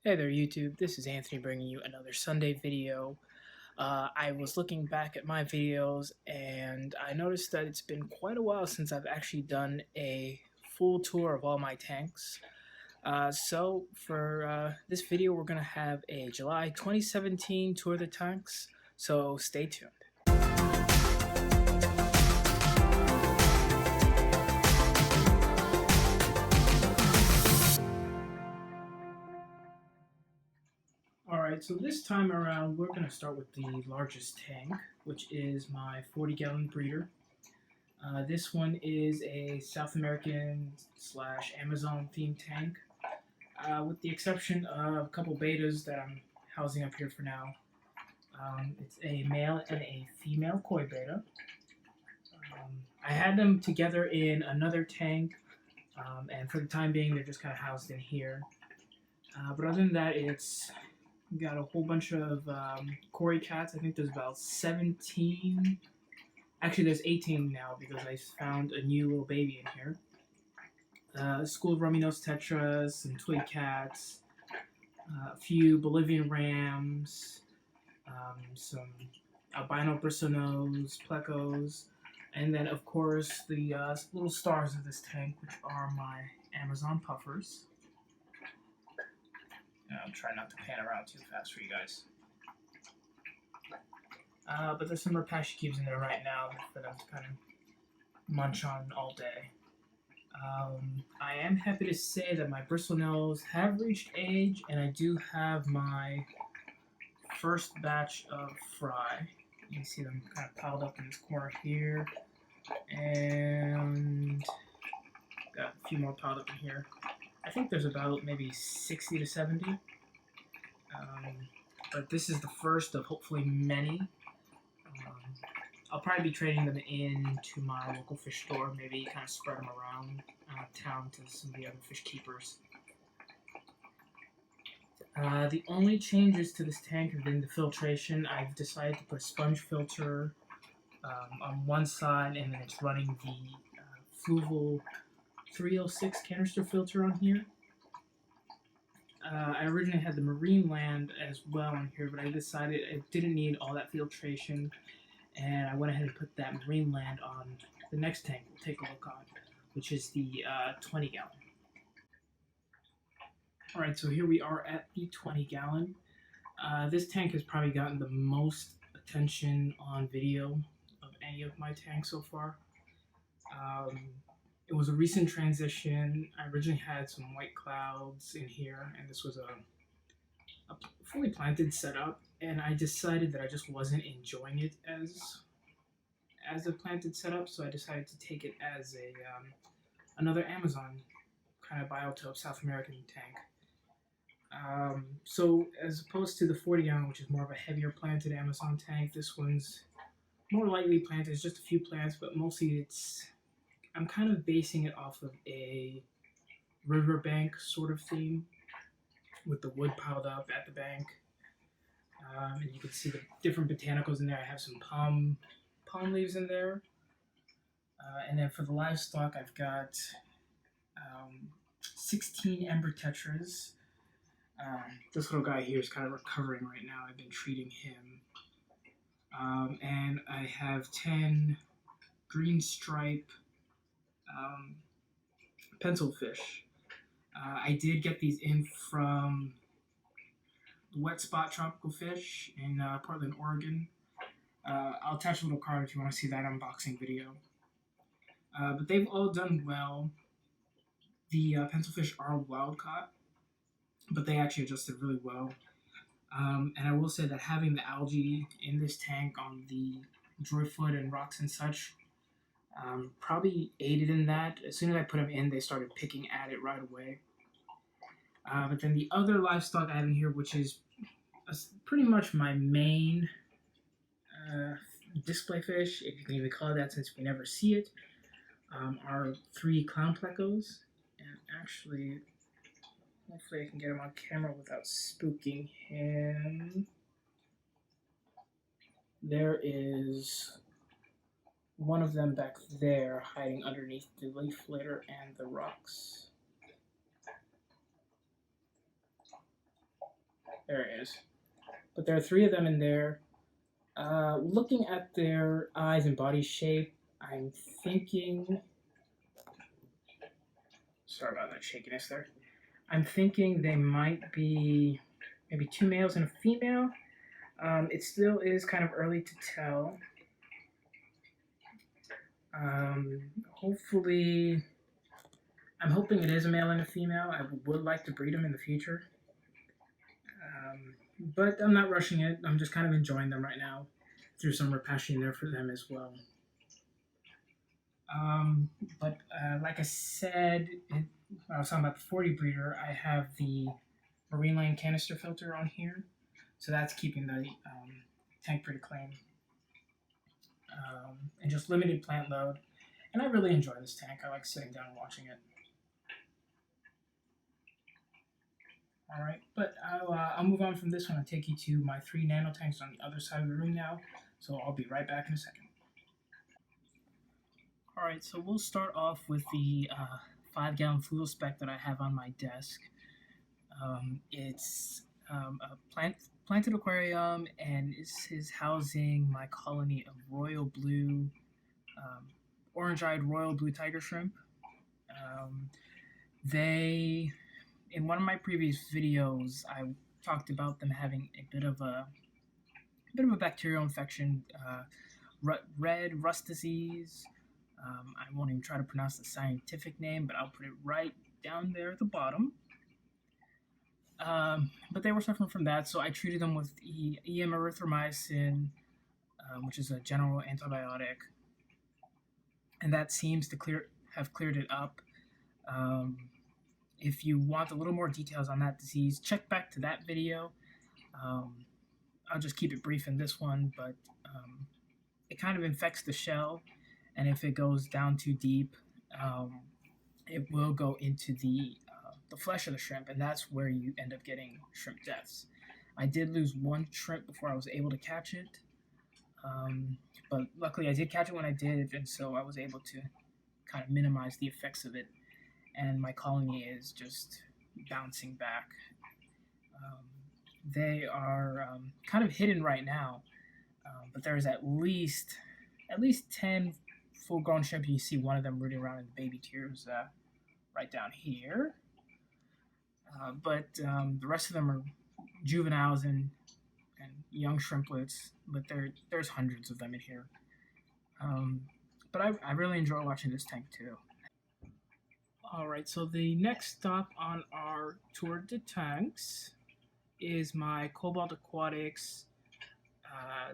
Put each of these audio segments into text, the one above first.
Hey there YouTube, this is Anthony bringing you another Sunday video. I was looking back at my videos and I noticed that it's been quite a while since I've actually done a full tour of all my tanks. So for this video we're going to have a July 2017 tour of the tanks, so stay tuned. Alright, so this time around we're going to start with the largest tank, which is my 40-gallon breeder. This one is a South American / Amazon themed tank, with the exception of a couple betas that I'm housing up here for now. It's a male and a female koi beta. I had them together in another tank, and for the time being they're just kind of housed in here. But other than that, it's got a whole bunch of koi cats. I think there's about 17. Actually, there's 18 now because I found a new little baby in here. School of Rummy-nosed tetras, some twig cats, a few Bolivian rams, some albino bristlenose plecos, and then of course the little stars of this tank, which are my Amazon puffers. I'll try not to pan around too fast for you guys. But there's some Repashy cubes in there right now for them to kind of munch on all day. I am happy to say that my bristlenose have reached age, and I do have my first batch of fry. You can see them kind of piled up in this corner here, and got a few more piled up in here. I think there's about maybe 60 to 70. But this is the first of hopefully many. I'll probably be trading them into my local fish store, maybe kind of spread them around town to some of the other fish keepers. The only changes to this tank have been the filtration. I've decided to put a sponge filter on one side, and then it's running the Fluval 306 canister filter on here. I originally had the Marineland as well on here, but I decided I didn't need all that filtration, and I went ahead and put that Marineland on the next tank we'll take a look on, which is the 20-gallon. Alright, so here we are at the 20-gallon. This tank has probably gotten the most attention on video of any of my tanks so far. It was a recent transition. I originally had some white clouds in here, and this was a fully planted setup, and I decided that I just wasn't enjoying it as a planted setup, so I decided to take it as a another Amazon kind of Biotope South American tank. So as opposed to the 40-gallon, which is more of a heavier planted Amazon tank, this one's more lightly planted. It's just a few plants, but mostly I'm kind of basing it off of a riverbank sort of theme with the wood piled up at the bank. And you can see the different botanicals in there. I have some palm leaves in there. And then for the livestock, I've got 16 ember tetras. This little guy here is kind of recovering right now. I've been treating him. And I have 10 green stripe pencil fish. I did get these in from Wet Spot Tropical Fish in Portland, Oregon. I'll attach a little card if you want to see that unboxing video. But they've all done well. The pencil fish are wild caught, but they actually adjusted really well. And I will say that having the algae in this tank on the driftwood and rocks and such probably aided in that. As soon as I put them in, they started picking at it right away. But then the other livestock I have in here, which is pretty much my main display fish, if you can even call it that since we never see it, are 3 clown plecos. And actually, hopefully I can get him on camera without spooking him. There is one of them back there hiding underneath the leaf litter and the rocks. There it is. But there are 3 of them in there. Looking at their eyes and body shape, I'm thinking... Sorry about that shakiness there. I'm thinking they might be maybe 2 males and a female. It still is kind of early to tell. Hopefully, I'm hoping it is a male and a female. I would like to breed them in the future. But I'm not rushing it. I'm just kind of enjoying them right now. Threw some Repashy in there for them as well. But like I said, I was talking about the 40 breeder. I have the Marine Lane canister filter on here. So that's keeping the tank pretty clean. And just limited plant load. And I really enjoy this tank. I like sitting down and watching it. Alright, but I'll move on from this one and take you to my 3 nano tanks on the other side of the room now. So I'll be right back in a second. Alright, so we'll start off with the 5-gallon Fluval Spec that I have on my desk. It's a planted aquarium, and this is housing my colony of royal blue, orange-eyed royal blue tiger shrimp. In one of my previous videos, I talked about them having a bit of a bacterial infection, red rust disease. I won't even try to pronounce the scientific name, but I'll put it right down there at the bottom. But they were suffering from that, so I treated them with EM erythromycin, which is a general antibiotic, and that seems to have cleared it up. If you want a little more details on that disease, check back to that video. I'll just keep it brief in this one, but it kind of infects the shell, and if it goes down too deep, it will go into the flesh of the shrimp, and that's where you end up getting shrimp deaths. I did lose 1 shrimp before I was able to catch it, but luckily I did catch it when I did, and so I was able to kind of minimize the effects of it, and my colony is just bouncing back. They are kind of hidden right now, but there's at least 10 full-grown shrimp. You see one of them rooting around in the baby tiers right down here. But the rest of them are juveniles and young shrimplets, but there's hundreds of them in here. But I really enjoy watching this tank too. Alright, so the next stop on our tour de tanks is my Cobalt Aquatics.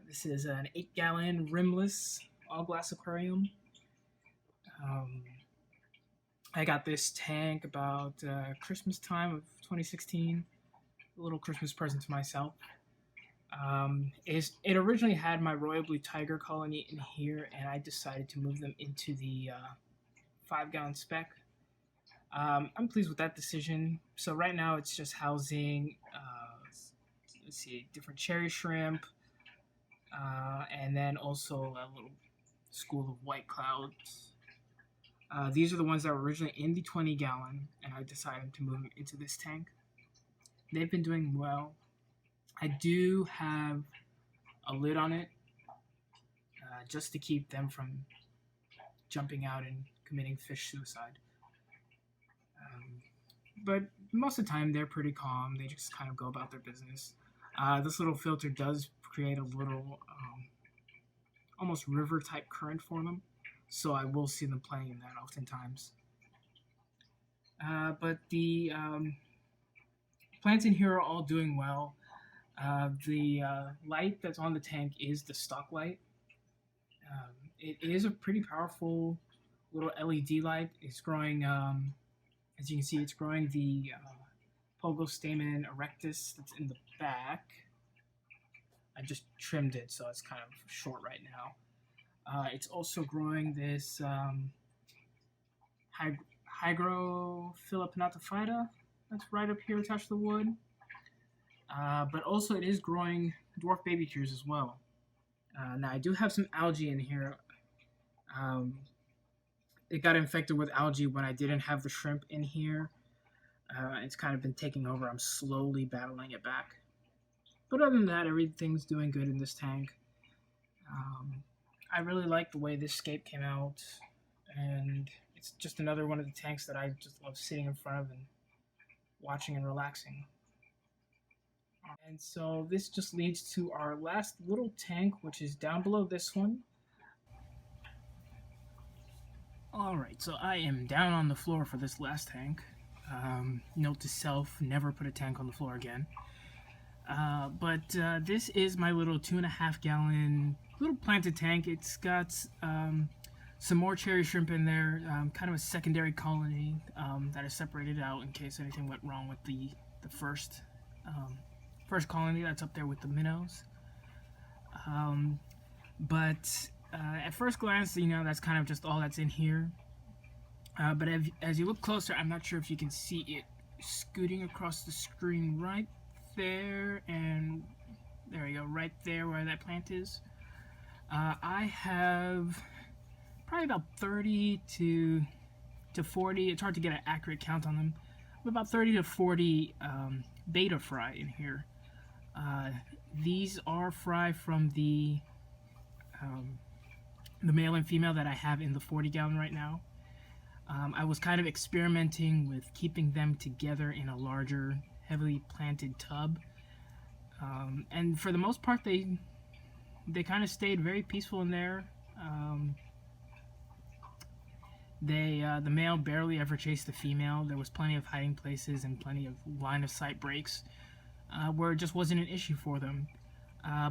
This is an 8-gallon rimless all-glass aquarium. I got this tank about Christmas time of 2016. A little Christmas present to myself. It originally had my royal blue tiger colony in here, and I decided to move them into the 5-gallon spec. I'm pleased with that decision. So right now it's just housing, let's see, different cherry shrimp, and then also a little school of white clouds. These are the ones that were originally in the 20-gallon, and I decided to move them into this tank. They've been doing well. I do have a lid on it, just to keep them from jumping out and committing fish suicide. But most of the time, they're pretty calm. They just kind of go about their business. This little filter does create a little almost river-type current for them, so I will see them playing in that oftentimes. But the plants in here are all doing well. The light that's on the tank is the stock light. It is a pretty powerful little LED light. It's growing, as you can see, it's growing the Pogostamen erectus that's in the back. I just trimmed it, so it's kind of short right now. It's also growing this Hygrophila pinnatophyta that's right up here attached to the wood. But also it is growing dwarf baby tears as well. Now I do have some algae in here. It got infected with algae when I didn't have the shrimp in here. It's kind of been taking over. I'm slowly battling it back. But other than that, everything's doing good in this tank. I really like the way this scape came out, and it's just another one of the tanks that I just love sitting in front of and watching and relaxing. And so this just leads to our last little tank, which is down below this one. Alright, so I am down on the floor for this last tank. Note to self, never put a tank on the floor again. But this is my little 2.5 gallon little planted tank. It's got some more cherry shrimp in there, kind of a secondary colony that is separated out in case anything went wrong with the first colony that's up there with the minnows. But at first glance, that's kind of just all that's in here. But as you look closer, I'm not sure if you can see it scooting across the screen right there, and there we go, right there where that plant is. I have probably about 30 to 40, it's hard to get an accurate count on them, but about 30 to 40 beta fry in here. These are fry from the male and female that I have in the 40 gallon right now. I was kind of experimenting with keeping them together in a larger, heavily planted tub, and for the most part they kind of stayed very peaceful in there. The male barely ever chased the female. There was plenty of hiding places and plenty of line of sight breaks where it just wasn't an issue for them.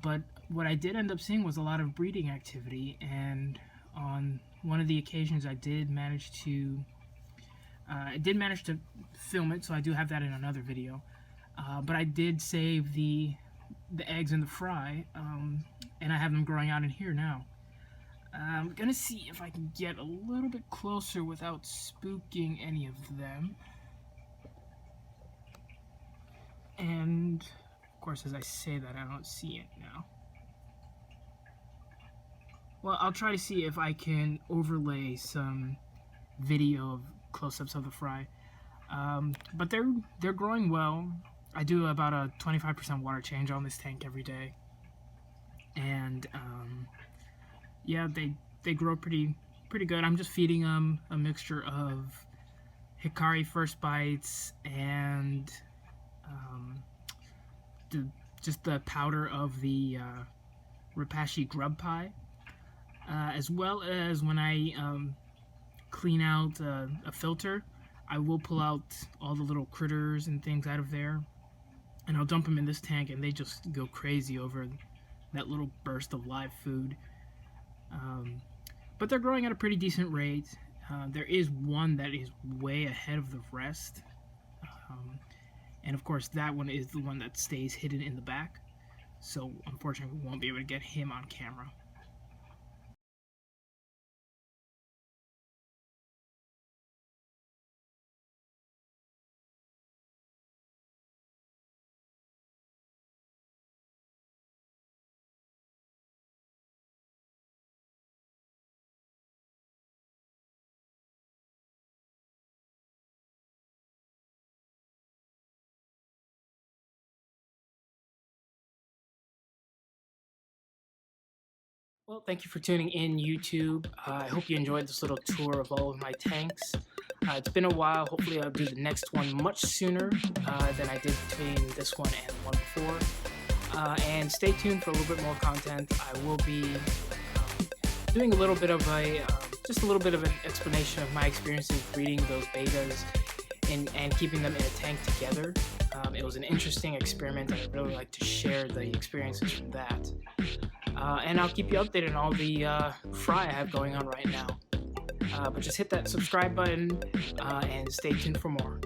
But what I did end up seeing was a lot of breeding activity, and on one of the occasions I did manage to film it, so I do have that in another video. But I did save the eggs in the fry, and I have them growing out in here now. I'm gonna see if I can get a little bit closer without spooking any of them. And of course, as I say that, I don't see it now. Well, I'll try to see if I can overlay some video of close-ups of the fry. But they're growing well. I do about a 25% water change on this tank every day, and yeah, they grow pretty good. I'm just feeding them a mixture of Hikari First Bites and just the powder of the Repashy Grub Pie, as well as when I clean out a filter, I will pull out all the little critters and things out of there, and I'll dump them in this tank, and they just go crazy over that little burst of live food. But they're growing at a pretty decent rate. There is one that is way ahead of the rest, and of course that one is the one that stays hidden in the back, so unfortunately we won't be able to get him on camera. Well, thank you for tuning in, YouTube. I hope you enjoyed this little tour of all of my tanks. It's been a while. Hopefully I'll do the next one much sooner than I did between this one and the one before. And stay tuned for a little bit more content. I will be doing a little bit of just a little bit of an explanation of my experiences breeding those betas and keeping them in a tank together. It was an interesting experiment, and I'd really like to share the experiences from that. And I'll keep you updated on all the fry I have going on right now. But just hit that subscribe button and stay tuned for more.